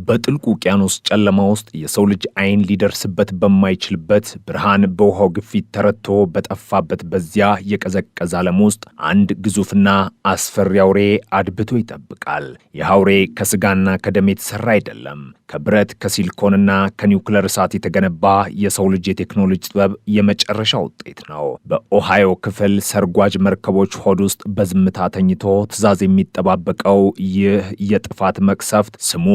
በጥልቁ ውቅያኖስ ጨለማ ውስጥ የሰው ልጅ አይን ሊደርስበት በማይችልበት ብርሃን በውሃው ግፊት ተረቶ በጠፋበት በዚያ የቀዘቀዘ ዓለም ውስጥ አንድ ግዙፍና አስፈሪ አውሬ አድብቶ ይጠብቃል። ይህ አውሬ ከስጋና ከደም የተሰራ አይደለም። ከብረት ከሲሊኮንና ከኒውክለር እሳት የተገነባ የሰው ልጅ የቴክኖሎጂ ጥበብ የመጨረሻ ውጤት ነው። በኦሃዮ ክፍል ሰርጓጅ መርከቦች ሆድ ውስጥ በዝምታ ተኝቶ ትዕዛዝ የሚጠባበቀው ይህ የጥፋት መቅሰፍት ስሙ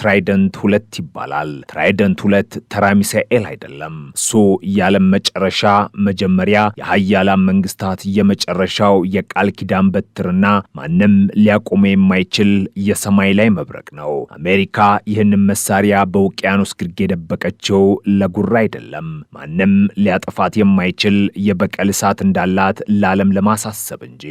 ትራይደንት 2 ይባላል። ትራይደንት 2 ተራ ሚሳኤል አይደለም። እሱ የዓለም መጨረሻ መጀመሪያ፣ የሀያላን መንግስታት የመጨረሻው የቃል ኪዳን በትርና ማንም ሊያቆመ የማይችል የሰማይ ላይ መብረቅ ነው። አሜሪካ ይህንን መሳሪያ በውቅያኖስ ግርጌ የደበቀችው ለጉራ አይደለም። ማንም ሊያጠፋት የማይችል የበቀል እሳት እንዳላት ለዓለም ለማሳሰብ እንጂ።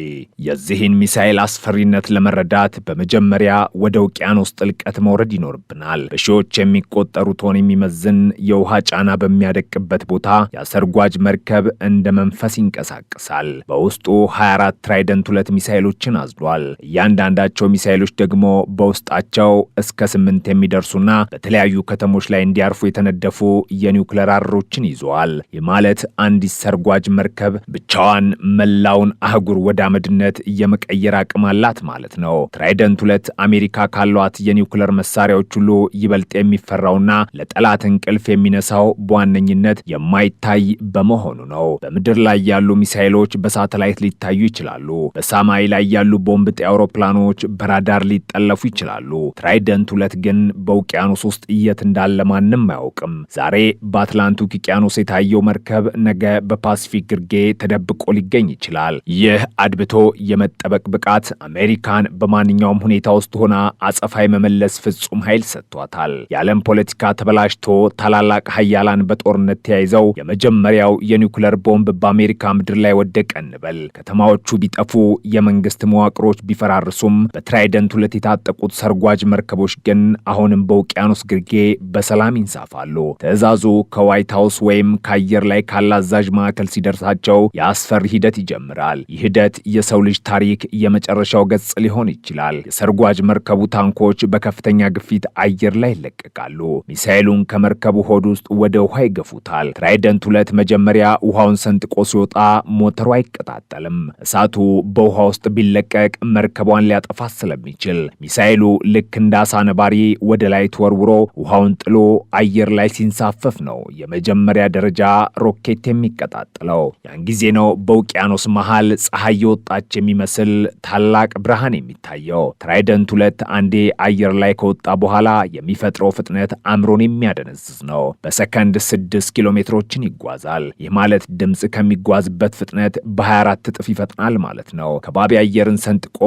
የዚህን ሚሳኤል አስፈሪነት ለመረዳት በመጀመሪያ ወደ ውቅያኖስ ጥልቀት መውረድ ይኖርብናል። በሺዎች የሚቆጠሩ ቶን የሚመዝን የውሃ ጫና በሚያደቅበት ቦታ የሰርጓጅ መርከብ እንደ መንፈስ ይንቀሳቀሳል። በውስጡ 24 ትራይደንት 2 ሚሳኤሎችን አዝሏል። እያንዳንዳቸው ሚሳኤሎች ደግሞ በውስጣቸው እስከ 8 የሚደርሱና በተለያዩ ከተሞች ላይ እንዲያርፉ የተነደፉ የኒውክለር አረሮችን ይዘዋል። ይህ ማለት አንዲት ሰርጓጅ መርከብ ብቻዋን መላውን አህጉር ወደ አመድነት የመቀየር አቅም አላት ማለት ነው። ትራይደንት 2 አሜሪካ ካሏት የኒውክለር መሳሪያዎች ሁሉ ይበልጥ የሚፈራውና ለጠላት እንቅልፍ የሚነሳው በዋነኝነት የማይታይ በመሆኑ ነው። በምድር ላይ ያሉ ሚሳኤሎች በሳተላይት ሊታዩ ይችላሉ። በሰማይ ላይ ያሉ ቦምብ ጣይ አውሮፕላኖች በራዳር ሊጠለፉ ይችላሉ። ትራይደንት 2 ግን በውቅያኖስ ውስጥ የት እንዳለ ማንም አያውቅም። ዛሬ በአትላንቲክ ውቅያኖስ የታየው መርከብ ነገ በፓሲፊክ ግርጌ ተደብቆ ሊገኝ ይችላል። ይህ አድብቶ የመጠበቅ ብቃት አሜሪካን በማንኛውም ሁኔታ ውስጥ ሆና አጸፋ የመመለስ ፍጹም ኃይል ሰጥቷታል። የዓለም ፖለቲካ ተበላሽቶ ታላላቅ ሀያላን በጦርነት ተያይዘው የመጀመሪያው የኒውክለር ቦምብ በአሜሪካ ምድር ላይ ወደቀ እንበል። ከተማዎቹ ቢጠፉ፣ የመንግስት መዋቅሮች ቢፈራርሱም በትራይደንት 2 የታጠቁት ሰርጓጅ መርከቦች ግን አሁንም በውቅያኖስ ግርጌ በሰላም ይንሳፋሉ። ትዕዛዙ ከዋይት ሃውስ ወይም ከአየር ላይ ካለ አዛዥ ማዕከል ሲደርሳቸው የአስፈሪ ሂደት ይጀምራል። ይህ ሂደት የሰው ልጅ ታሪክ የመጨረሻው ገጽ ሊሆን ይችላል። የሰርጓጅ መርከቡ ታንኮች በከፍተኛ ግፊት አየር ላይ ይለቀቃሉ። ሚሳኤሉን ከመርከቡ ሆድ ውስጥ ወደ ውሃ ይገፉታል። ትራይደንት 2 መጀመሪያ ውሃውን ሰንጥቆ ሲወጣ ሞተሩ አይቀጣጠልም። እሳቱ በውሃ ውስጥ ቢለቀቅ መርከቧን ሊያጠፋት ስለሚችል ሚሳኤሉ ልክ እንደ አሳ ነባሪ ወደ ላይ ተወርውሮ ውሃውን ጥሎ አየር ላይ ሲንሳፈፍ ነው የመጀመሪያ ደረጃ ሮኬት የሚቀጣጠለው። ያን ጊዜ ነው በውቅያኖስ መሃል ፀሐይ የወጣች የሚመስል ታላቅ ብርሃን የሚታየው። ትራይደንት 2 አንዴ አየር ላይ ከወጣ በኋላ የሚፈጥረው ፍጥነት አእምሮን የሚያደነዝዝ ነው። በሰከንድ 6 ኪሎ ሜትሮችን ይጓዛል። ይህ ማለት ድምፅ ከሚጓዝበት ፍጥነት በ24 እጥፍ ይፈጥናል ማለት ነው። ከባቢ አየርን ሰንጥቆ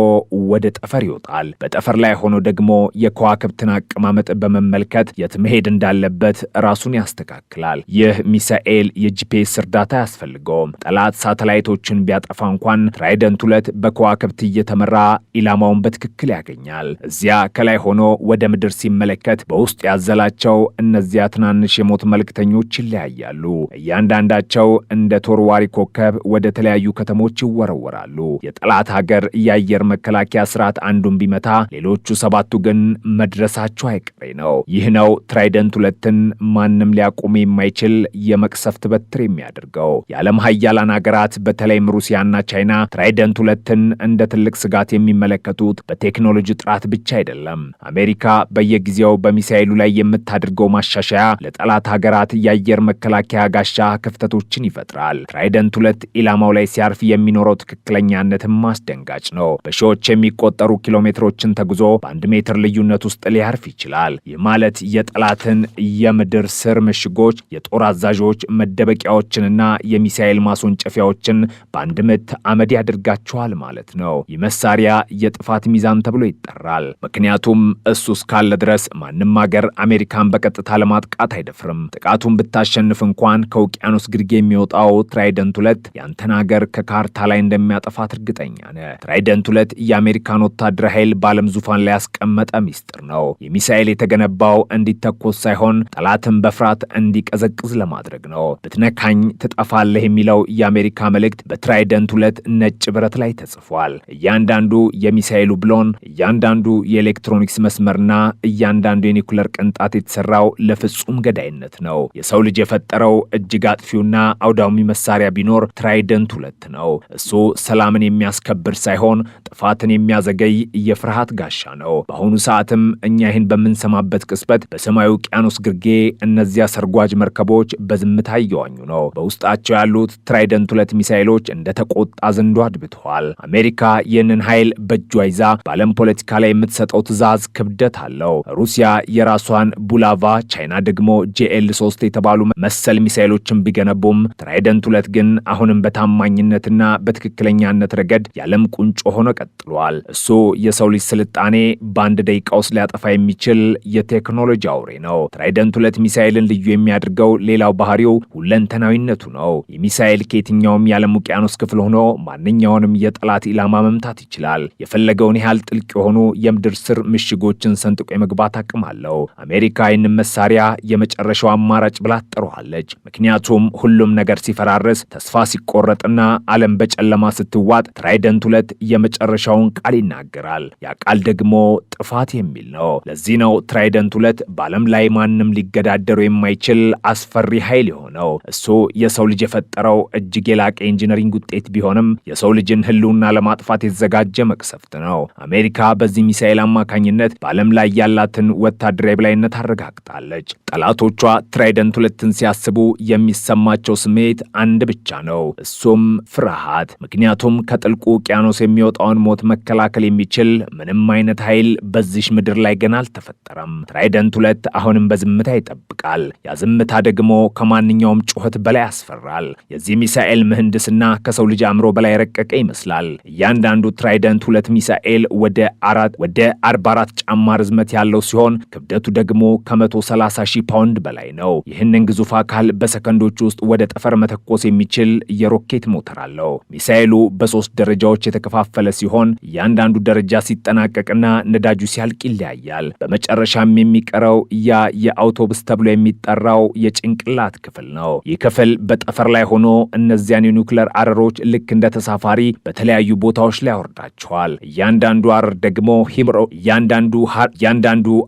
ወደ ጠፈር ይወጣል። በጠፈር ላይ ሆኖ ደግሞ የከዋክብትን አቀማመጥ በመመልከት የት መሄድ እንዳለበት ራሱን ያስተካክላል። ይህ ሚሳኤል የጂፒኤስ እርዳታ አያስፈልገውም። ጠላት ሳተላይቶችን ቢያጠፋ እንኳን ትራይደንት 2 በከዋክብት እየተመራ ኢላማውን በትክክል ያገኛል። እዚያ ከላይ ሆኖ ወደ ምድር ሲመለከት በውስጥ ያዘላቸው እነዚያ ትናንሽ የሞት መልእክተኞች ይለያያሉ። እያንዳንዳቸው እንደ ተወርዋሪ ኮከብ ወደ ተለያዩ ከተሞች ይወረወራሉ። የጠላት ሀገር የአየር መከላከያ ስርዓት አንዱን ቢመታ ሌሎቹ 7ቱ ግን መድረሳቸው አይቀሬ ነው። ይህ ነው ትራይደንት 2ን ማንም ሊያቆም የማይችል የመቅሰፍት በትር የሚያደርገው። የዓለም ሀያላን ሀገራት በተለይም ሩሲያና ቻይና ትራይደንት 2ን እንደ ትልቅ ስጋት የሚመለከቱት በቴክኖሎጂ ጥራት ብቻ አይደለም። አሜሪካ በየጊዜው በሚሳኤሉ ላይ የምታደርገው ማሻሻያ ለጠላት ሀገራት የአየር መከላከያ ጋሻ ክፍተቶችን ይፈጥራል። ትራይደንት 2 ኢላማው ላይ ሲያርፍ የሚኖረው ትክክለኛነትም አስደንጋጭ ነው። በሺዎች የሚቆጠሩ ኪሎ ሜትሮችን ተጉዞ በ1 ሜትር ልዩነት ውስጥ ሊያርፍ ይችላል። ይህ ማለት የጠላትን የምድር ስር ምሽጎች፣ የጦር አዛዦች መደበቂያዎችንና የሚሳኤል ማስወንጨፊያዎችን በአንድ ምት አመድ ያደርጋቸዋል ማለት ነው። ይህ መሳሪያ የጥፋት ሚዛን ተብሎ ይጠራል። ምክንያቱም እሱ እስካለ ድረስ ማንም ሀገር አሜሪካን በቀጥታ ለማጥቃት አይደፍርም። ጥቃቱን ብታሸንፍ እንኳን ከውቅያኖስ ግርጌ የሚወጣው ትራይደንት 2 ያንተን ሀገር ከካርታ ላይ እንደሚያጠፋት እርግጠኛ ነህ። ትራይደንት 2 የአሜሪካን ወታደራዊ ኃይል በዓለም ዙፋን ላይ ያስቀመጠ ሚስጥር ነው። የሚሳኤል የተገነባው እንዲተኮስ ሳይሆን ጠላትን በፍርሃት እንዲቀዘቅዝ ለማድረግ ነው። ብትነካኝ ትጠፋለህ የሚለው የአሜሪካ መልእክት በትራይደንት 2 ነጭ ብረት ላይ ተጽፏል። እያንዳንዱ የሚሳኤሉ ብሎን፣ እያንዳንዱ የኤሌክትሮኒክስ መስመርና እያንዳንዱ የኒኩለር ቅንጣት የተሰራው ለፍጹም ገዳይነት ነው። የሰው ልጅ የፈጠረው እጅግ አጥፊውና አውዳሚ መሳሪያ ቢኖር ትራይደንት 2 ነው። እሱ ሰላምን የሚያስከብር ሳይሆን ጥፋትን የሚያዘገይ የፍርሃት ጋሻ ነው። በአሁኑ ሰዓትም እኛ ይህን በምንሰማበት ቅጽበት በሰማዩ ውቅያኖስ ግርጌ እነዚያ ሰርጓጅ መርከቦች በዝምታ እየዋኙ ነው። በውስጣቸው ያሉት ትራይደንት 2 ሚሳኤሎች እንደ ተቆጣ ዘንዶ አድብተዋል። አሜሪካ ይህንን ኃይል በእጇ ይዛ በዓለም ፖለቲካ ላይ የምትሰጠው ትዕዛዝ ክብደት አለው። ሩሲያ የራሷን ቡላቫ፣ ቻይና ደግሞ JL3 የተባሉ መሰል ሚሳኤሎችን ቢገነቡም ትራይደንት 2 ግን አሁንም በታማኝነትና በትክክለኛነት ረገድ የዓለም ቁንጮ ሆኖ ቀጥሏል። እሱ የሰው ልጅ ስልጣኔ በአንድ ደቂቃ ውስጥ ሊያጠፋ የሚችል የቴክኖሎጂ አውሬ ነው። ትራይደንት 2 ሚሳኤልን ልዩ የሚያደርገው ሌላው ባህሪው ሁለንተናዊነቱ ነው። የሚሳኤል ከየትኛውም የዓለም ውቅያኖስ ክፍል ሆኖ ማንኛውንም የጠላት ኢላማ መምታት ይችላል። የፈለገውን ያህል ጥልቅ የሆኑ የምድር ስር ምሽጎችን ሰንጥቆ የመግባት አቅም አለው። አሜሪካ ይህንን መሳሪያ የመጨረሻው አማራጭ ብላ ትጠራዋለች። ምክንያቱም ሁሉም ነገር ሲፈራርስ፣ ተስፋ ሲቆረጥና ዓለም በጨለማ ስትዋጥ ትራይደንት 2 የመጨረሻውን ቃል ይናገራል። ያ ቃል ደግሞ ጥፋት የሚል ነው። ለዚህ ነው ትራይደንት 2 በዓለም ላይ ማንም ሊገዳደሩ የማይችል አስፈሪ ኃይል የሆነው። እሱ የሰው ልጅ የፈጠረው እጅግ የላቀ ኢንጂነሪንግ ውጤት ቢሆንም የሰው ልጅን ህልውና ለማጥፋት የተዘጋጀ መቅሰፍት ነው። አሜሪካ በዚህ ሚሳኤል አማካኝነት በዓለም ላይ ያላትን ወታደራዊ በላይነት አረጋግጣለች። ጠላቶቿ ትራይደንት 2ን ሲያስቡ የሚሰማቸው ስሜት አንድ ብቻ ነው፣ እሱም ፍርሃት። ምክንያቱም ከጥልቁ ውቅያኖስ የሚወጣውን ሞት መከላከል የሚችል ምንም አይነት ኃይል በዚህ ምድር ላይ ገና አልተፈጠረም። ትራይደንት 2 አሁንም በዝምታ ይጠብቃል። ያ ዝምታ ደግሞ ከማንኛውም ጩኸት በላይ ያስፈራል። የዚህ ሚሳኤል ምህንድስና ከሰው ልጅ አእምሮ በላይ ረቀቀ ይመስላል። እያንዳንዱ ትራይደንት 2 ሚሳኤል ወደ 44 ጫማ ርዝመት ያለው ሲሆን ክብደቱ ደግሞ ከ130 ሺህ ፓውንድ በላይ ነው። ይህንን ግዙፍ አካል በሰከንዶች ውስጥ ወደ ጠፈር መተኮስ የሚችል የሮኬት ሞተር አለው። ሚሳኤሉ በ3 ደረጃዎች የተከፋፈለ ሲሆን እያንዳንዱ ደረጃ ሲጠናቀቅና ነዳጁ ሲያልቅ ይለያያል። በመጨረሻም የሚቀረው ያ የአውቶቡስ ተብሎ የሚጠራው የጭንቅላት ክፍል ነው። ይህ ክፍል በጠፈር ላይ ሆኖ እነዚያን የኒውክሌር አረሮች ልክ እንደ ተሳፋሪ በተለያዩ ቦታዎች ላይ ያወርዳቸዋል። እያንዳንዱ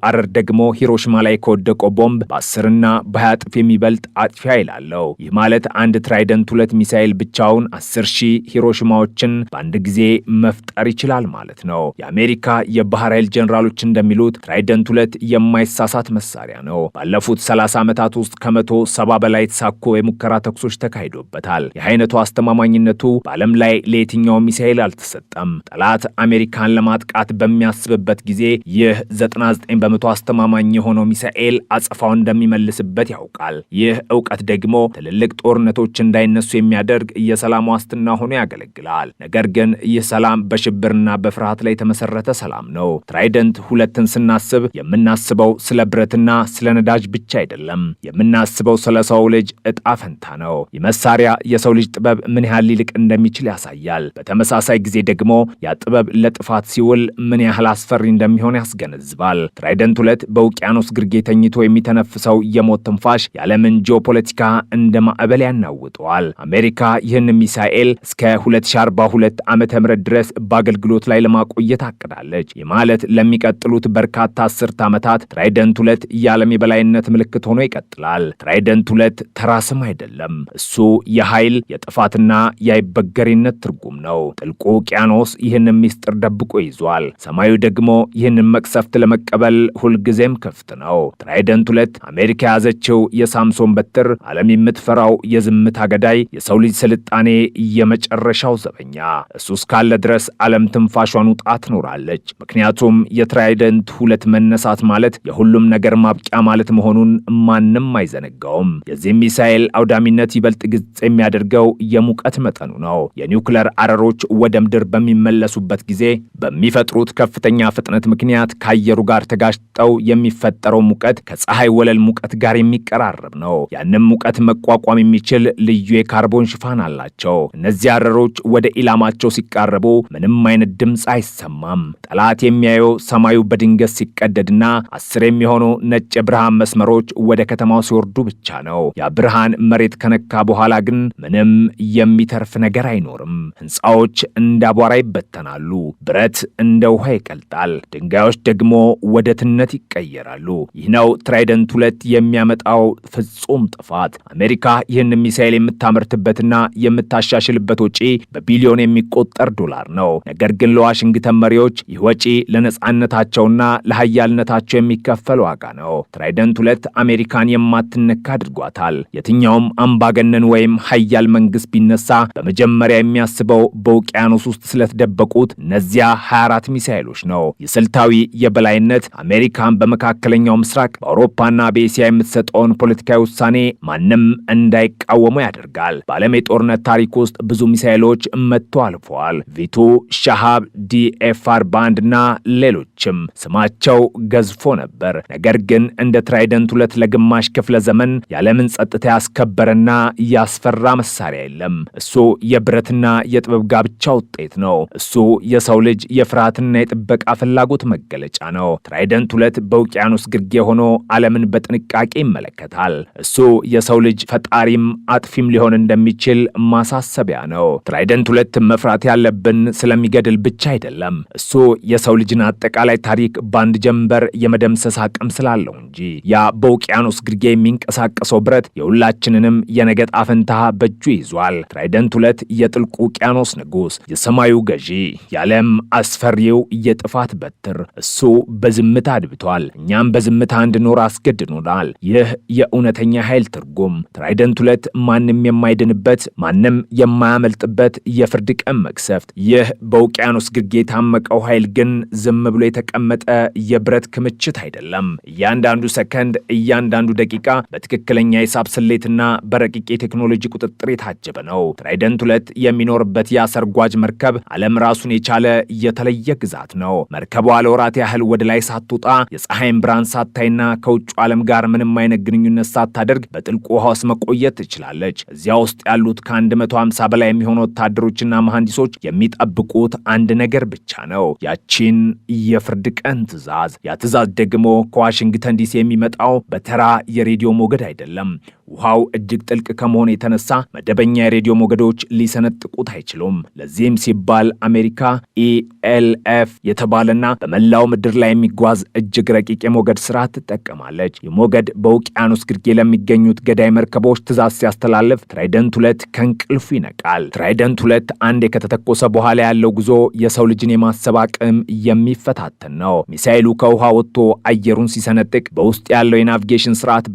አረር ደግሞ ሂሮሺማ ላይ ከወደቀው ቦምብ በ10ና በ20 እጥፍ የሚበልጥ አጥፊ ኃይል አለው። ይህ ማለት አንድ ትራይደንት 2 ሚሳኤል ብቻውን 10,000 ሂሮሺማዎችን በአንድ ጊዜ መፍጠር ይችላል ማለት ነው። የአሜሪካ የባህር ኃይል ጀነራሎች እንደሚሉት ትራይደንት 2 የማይሳሳት መሳሪያ ነው። ባለፉት 30 ዓመታት ውስጥ ከ170 በላይ የተሳኩ የሙከራ ተኩሶች ተካሂዶበታል። የአይነቱ አስተማማኝነቱ በዓለም ላይ ለየትኛው ሚሳኤል አልተሰጠም። ጠላት አሜሪካን ለማጥቃት በሚያስብበት ጊዜ ይህ 99 በመቶ አስተማማኝ የሆነው ሚሳኤል አጸፋው እንደሚመልስበት ያውቃል። ይህ ዕውቀት ደግሞ ትልልቅ ጦርነቶች እንዳይነሱ የሚያደርግ የሰላም ዋስትና ሆኖ ያገለግላል። ነገር ግን ይህ ሰላም በሽብርና በፍርሃት ላይ የተመሰረተ ሰላም ነው። ትራይደንት 2ን ስናስብ የምናስበው ስለ ብረትና ስለ ነዳጅ ብቻ አይደለም። የምናስበው ስለ ሰው ልጅ ዕጣ ፈንታ ነው። ይህ መሳሪያ የሰው ልጅ ጥበብ ምን ያህል ሊልቅ እንደሚችል ያሳያል። በተመሳሳይ ጊዜ ደግሞ ያ ጥበብ ለጥፋት ሲውል ምን ያህል አስፈሪ እንደሚሆን ያስገነዝባል። ትራይደንት 2 በውቅያኖስ ግርጌ ተኝቶ የሚተነፍሰው የሞት ትንፋሽ የዓለምን ጂኦፖለቲካ እንደ ማዕበል ያናውጠዋል። አሜሪካ ይህን ሚሳኤል እስከ 2042 ዓመተ ምህረት ድረስ በአገልግሎት ላይ ለማቆየት አቅዳለች። ይህ ማለት ለሚቀጥሉት በርካታ አስርት ዓመታት ትራይደንት 2 የዓለም የበላይነት ምልክት ሆኖ ይቀጥላል። ትራይደንት 2 ተራ ስም አይደለም። እሱ የኃይል የጥፋትና የአይበገሪነት ትርጉም ነው። ጥልቁ ውቅያኖስ ይህንን ሚስጥር ደብቆ ይዟል። ሰማዩ ደግሞ ይህንን መቅሰፍት ለመቀበል ሁልጊዜም ክፍት ነው። ትራይደንት 2 አሜሪካ የያዘችው የሳምሶን በትር፣ ዓለም የምትፈራው የዝምታ ገዳይ፣ የሰው ልጅ ስልጣኔ የመጨረሻው ዘበኛ። እሱ እስካለ ድረስ ዓለም ትንፋሿን ውጣ ትኖራለች። ምክንያቱም የትራይደንት 2 መነሳት ማለት የሁሉም ነገር ማብቂያ ማለት መሆኑን ማንም አይዘነጋውም። የዚህ ሚሳኤል አውዳሚነት ይበልጥ ግልጽ የሚያደርገው የሙቀት መጠኑ ነው። የኒውክሌር አረሮች ወደ ምድር በሚመለሱበት ጊዜ በሚፈጥሩት ከፍተኛ ፍጥነት ምክንያት ከአየሩ ጋር ተጋጭጠው የሚፈጠረው ሙቀት ከፀሐይ ወለል ሙቀት ጋር የሚቀራረብ ነው። ያንም ሙቀት መቋቋም የሚችል ልዩ የካርቦን ሽፋን አላቸው። እነዚህ አረሮች ወደ ኢላማቸው ሲቃረቡ ምንም አይነት ድምፅ አይሰማም። ጠላት የሚያየው ሰማዩ በድንገት ሲቀደድና 10 የሚሆኑ ነጭ የብርሃን መስመሮች ወደ ከተማው ሲወርዱ ብቻ ነው። ያ ብርሃን መሬት ከነካ በኋላ ግን ምንም የሚተርፍ ነገር አይኖርም። ህንፃዎች እንደ አቧራ ይበተናሉ። ብረት እንደ ውሃ ይቀልጣል። ድንጋዮች ደግሞ ወደ ትነት ይቀየራሉ። ይህ ነው ትራይደንት 2 የሚያመጣው ፍጹም ጥፋት። አሜሪካ ይህን ሚሳኤል የምታመርትበትና የምታሻሽልበት ወጪ በቢሊዮን የሚቆጠር ዶላር ነው። ነገር ግን ለዋሽንግተን መሪዎች ይህ ወጪ ለነጻነታቸውና ለሀያልነታቸው የሚከፈል ዋጋ ነው። ትራይደንት 2 አሜሪካን የማትነካ አድርጓታል። የትኛውም አምባገነን ወይም ሀያል መንግስት ቢነሳ በመጀመሪያ የሚያስበው በውቅያኖስ ውስጥ ስለተደበቁት እነዚያ 24 ሚሳኤሎች ነው። የስልታዊ የበላይነት አሜሪካን በመካከለኛው ምስራቅ በአውሮፓና በኤስያ የምትሰጠውን ፖለቲካዊ ውሳኔ ማንም እንዳይቃወሙ ያደርጋል። በዓለም የጦርነት ታሪክ ውስጥ ብዙ ሚሳኤሎች መጥተው አልፈዋል። ቪቱ፣ ሻሃብ፣ DF-41 እና ሌሎችም ስማቸው ገዝፎ ነበር። ነገር ግን እንደ ትራይደንት 2 ለግማሽ ክፍለ ዘመን የዓለምን ጸጥታ ያስከበረና ያስፈራ መሳሪያ የለም። እሱ የብረትና የጥበብ ጋብቻ ውጤት ነው። እሱ የሰው ልጅ የፍርሃትና የጥበቃ ፍላጎት መገለጫ ነው። ትራይደንት 2 በውቅያኖስ ግርጌ ሆኖ ዓለምን በጥንቃቄ ይመለከታል። እሱ የሰው ልጅ ፈጣሪም አጥፊም ሊሆን እንደሚችል ማሳሰቢያ ነው። ትራይደንት 2 መፍራት ያለብን ስለሚገድል ብቻ አይደለም። እሱ የሰው ልጅን አጠቃላይ ታሪክ በአንድ ጀንበር የመደምሰስ አቅም ስላለው እንጂ። ያ በውቅያኖስ ግርጌ የሚንቀሳቀሰው ብረት የሁላችንንም የነገ ዕጣ ፈንታ በእጁ ይዟል። ትራይደንት 2 የጥልቁ ውቅያኖስ ንጉሥ፣ የሰማዩ ገዢ፣ የዓለም አስፈሪው የጥፋት በትር። እሱ በዝምታ አድብቷል፣ እኛም በዝምታ እንድኖር አስገድዶናል። ይህ የእውነተኛ ኃይል ትርጉም። ትራይደንት 2 ማንም የማይድንበት፣ ማንም የማያመልጥበት የፍርድ ቀን መቅሰፍት። ይህ በውቅያኖስ ግርጌ የታመቀው ኃይል ግን ዝም ብሎ የተቀመጠ የብረት ክምችት አይደለም። እያንዳንዱ ሰከንድ፣ እያንዳንዱ ደቂቃ በትክክለኛ የሂሳብ ስሌትና በረቂቅ የቴክኖሎጂ ቁጥጥር የታጀበ ነው። ትራይደንት 2 የሚኖርበት የሰርጓጅ መርከብ ዓለም ራሱን የቻለ የተለየ ግዛት ነው። መርከቧ ለወራት ያህል ወደ ላይ ሳትወጣ የፀሐይን ብርሃን ሳታይና ከውጭ ዓለም ጋር ምንም አይነት ግንኙነት ሳታደርግ በጥልቁ ውሃ ውስጥ መቆየት ትችላለች። እዚያ ውስጥ ያሉት ከ150 በላይ የሚሆኑ ወታደሮችና መሐንዲሶች የሚጠብቁት አንድ ነገር ብቻ ነው፣ ያቺን የፍርድ ቀን ትዕዛዝ። ያ ትዕዛዝ ደግሞ ከዋሽንግተን ዲሲ የሚመጣው በተራ የሬዲዮ ሞገድ አይደለም። ውሃው እጅግ ጥልቅ ከመሆኑ የተነሳ መደበኛ የሬዲዮ ሞገዶች ሊሰነጥቁት አይችሉም። ለዚህም ሲባል አሜሪካ ELF የተባለና በመላው ምድር ላይ የሚጓዝ እጅግ ረቂቅ የሞገድ ስርዓት ትጠቀማለች። የሞገድ በውቅያኖስ ግርጌ ለሚገኙት ገዳይ መርከቦች ትዕዛዝ ሲያስተላልፍ ትራይደንት 2 ከእንቅልፉ ይነቃል። ትራይደንት 2 አንዴ ከተተኮሰ በኋላ ያለው ጉዞ የሰው ልጅን የማሰብ አቅም የሚፈታተን ነው። ሚሳኤሉ ከውሃ ወጥቶ አየሩን ሲሰነጥቅ በውስጥ ያለው የናቪጌሽን ስርዓት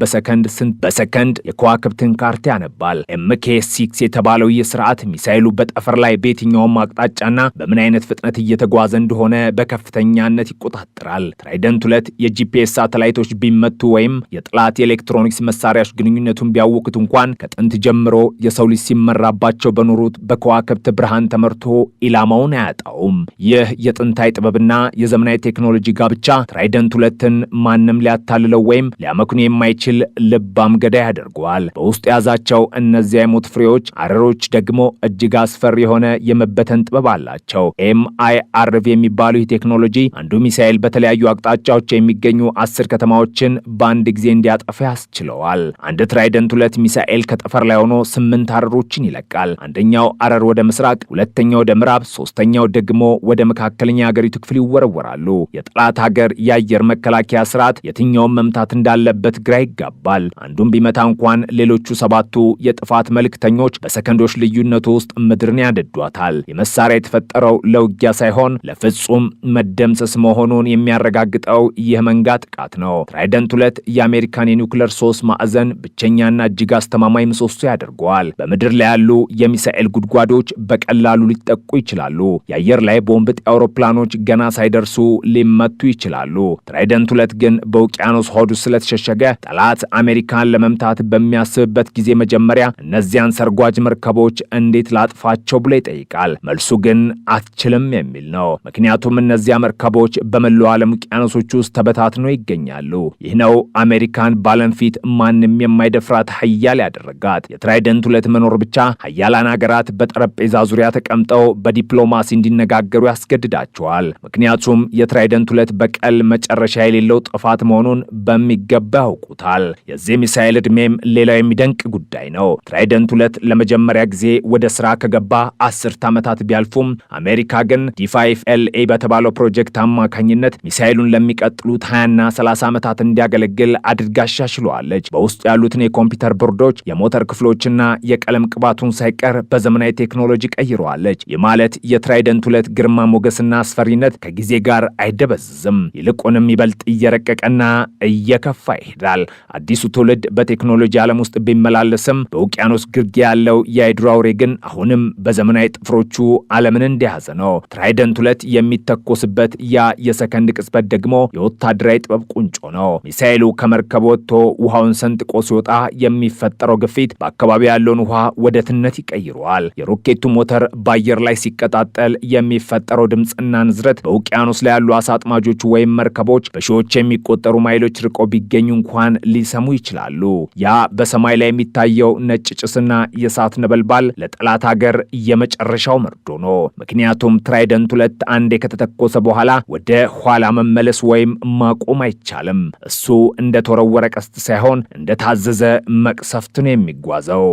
በሰከንድ የከዋክብትን ካርታ ያነባል። MK6 የተባለው ይህ ስርዓት ሚሳኤሉ በጠፈር ላይ በየትኛውም አቅጣጫና በምን አይነት ፍጥነት እየተጓዘ እንደሆነ በከፍተኛነት ይቆጣጠራል። ትራይደንት 2 የጂፒኤስ ሳተላይቶች ቢመቱ ወይም የጠላት የኤሌክትሮኒክስ መሳሪያዎች ግንኙነቱን ቢያውኩት እንኳን ከጥንት ጀምሮ የሰው ልጅ ሲመራባቸው በኖሩት በከዋክብት ብርሃን ተመርቶ ኢላማውን አያጣውም። ይህ የጥንታዊ ጥበብና የዘመናዊ ቴክኖሎጂ ጋብቻ ትራይደንት 2ን ማንም ሊያታልለው ወይም ሊያመክኑ የማይችል ልባም ገዳይ ያደርገዋል። በውስጡ የያዛቸው እነዚያ የሞት ፍሬዎች አረሮች ደግሞ እጅግ አስፈሪ የሆነ የመበተን ጥበብ አላቸው። MIRV የሚባለው ቴክኖሎጂ አንዱ ሚሳኤል በተለያዩ አቅጣጫዎች የሚገኙ 10 ከተማዎችን በአንድ ጊዜ እንዲያጠፋ ያስችለዋል። አንድ ትራይደንት 2 ሚሳኤል ከጠፈር ላይ ሆኖ 8 አረሮችን ይለቃል። አንደኛው አረር ወደ ምስራቅ፣ ሁለተኛው ወደ ምዕራብ፣ ሶስተኛው ደግሞ ወደ መካከለኛ የሀገሪቱ ክፍል ይወረወራሉ። የጠላት ሀገር የአየር መከላከያ ስርዓት የትኛውን መምታት እንዳለበት ግራ ይጋባል። አንዱን ቢመታ እንኳን ሌሎቹ 7ቱ የጥፋት መልእክተኞች በሰከንዶች ልዩነቱ ውስጥ ምድርን ያደዷታል። የመሳሪያ የተፈጠረው ለውጊያ ሳይሆን ለፍጹም መደምሰስ መሆኑን የሚያረጋግጠው ይህ መንጋ ጥቃት ነው። ትራይደንት 2 የአሜሪካን የኒውክሌር 3 ማዕዘን ብቸኛና እጅግ አስተማማኝ ምሰሶ ያደርገዋል። በምድር ላይ ያሉ የሚሳኤል ጉድጓዶች በቀላሉ ሊጠቁ ይችላሉ። የአየር ላይ ቦምብ ጣይ አውሮፕላኖች ገና ሳይደርሱ ሊመቱ ይችላሉ። ትራይደንት 2 ግን በውቅያኖስ ሆድ ስለተሸሸገ ጠላት አሜሪካን ለመምታት በሚያስብበት ጊዜ መጀመሪያ እነዚያን ሰርጓጅ መርከቦች እንዴት ላጥፋቸው ብሎ ይጠይቃል። መልሱ ግን አትችልም የሚል ነው። ምክንያቱም እነዚያ መርከቦች በመላው ዓለም ውቅያኖሶች ውስጥ ተበታትነው ይገኛሉ። ይህ ነው አሜሪካን በዓለም ፊት ማንም የማይደፍራት ሀያል ያደረጋት። የትራይደንት 2 መኖር ብቻ ሀያላን ሀገራት በጠረጴዛ ዙሪያ ተቀምጠው በዲፕሎማሲ እንዲነጋገሩ ያስገድዳቸዋል። ምክንያቱም የትራይደንት 2 በቀል መጨረሻ የሌለው ጥፋት መሆኑን በሚገባ ያውቁታል። የዚህ ሚሳኤል ዕድሜም ሌላው የሚደንቅ ጉዳይ ነው። ትራይደንት 2 ለመጀመሪያ ጊዜ ወደ ስራ ከገባ 10 ዓመታት ቢያልፉም አሜሪካ ግን D5LA በተባለው ፕሮጀክት አማካኝነት ሚሳኤሉን ለሚቀጥሉት 20ና 30 ዓመታት እንዲያገለግል አድርጋ አሻሽለዋለች። በውስጡ ያሉትን የኮምፒውተር ቦርዶች፣ የሞተር ክፍሎችና የቀለም ቅባቱን ሳይቀር በዘመናዊ ቴክኖሎጂ ቀይረዋለች። ይህ ማለት የትራይደንት 2 ግርማ ሞገስና አስፈሪነት ከጊዜ ጋር አይደበዝዝም። ይልቁንም ይበልጥ እየረቀቀና እየከፋ ይሄዳል። አዲሱ ትውልድ በቴክኖሎጂ ዓለም ውስጥ ቢመላለስም በውቅያኖስ ግርጌ ያለው የአይድሮ አውሬ ግን አሁንም በዘመናዊ ጥፍሮቹ ዓለምን እንደያዘ ነው። ትራይደንት 2 የሚተኮስበት ያ የሰከንድ ቅጽበት ደግሞ የወታደራዊ ጥበብ ቁንጮ ነው። ሚሳኤሉ ከመርከብ ወጥቶ ውሃውን ሰንጥቆ ሲወጣ የሚፈጠረው ግፊት በአካባቢ ያለውን ውሃ ወደ ትነት ይቀይረዋል። የሮኬቱ ሞተር በአየር ላይ ሲቀጣጠል የሚፈጠረው ድምፅና ንዝረት በውቅያኖስ ላይ ያሉ አሳ አጥማጆች ወይም መርከቦች በሺዎች የሚቆጠሩ ማይሎች ርቆ ቢገኙ እንኳን ሊሰሙ ይችላሉ። ያ በሰማይ ላይ የሚታየው ነጭ ጭስና የእሳት ነበልባል ለጠላት ሀገር የመጨረሻው መርዶ ነው። ምክንያቱም ትራይደንት 2 አንዴ ከተተኮሰ በኋላ ወደ ኋላ መመለስ ወይም ማቆም አይቻልም። እሱ እንደተወረወረ ቀስት ሳይሆን እንደታዘዘ መቅሰፍት ነው የሚጓዘው።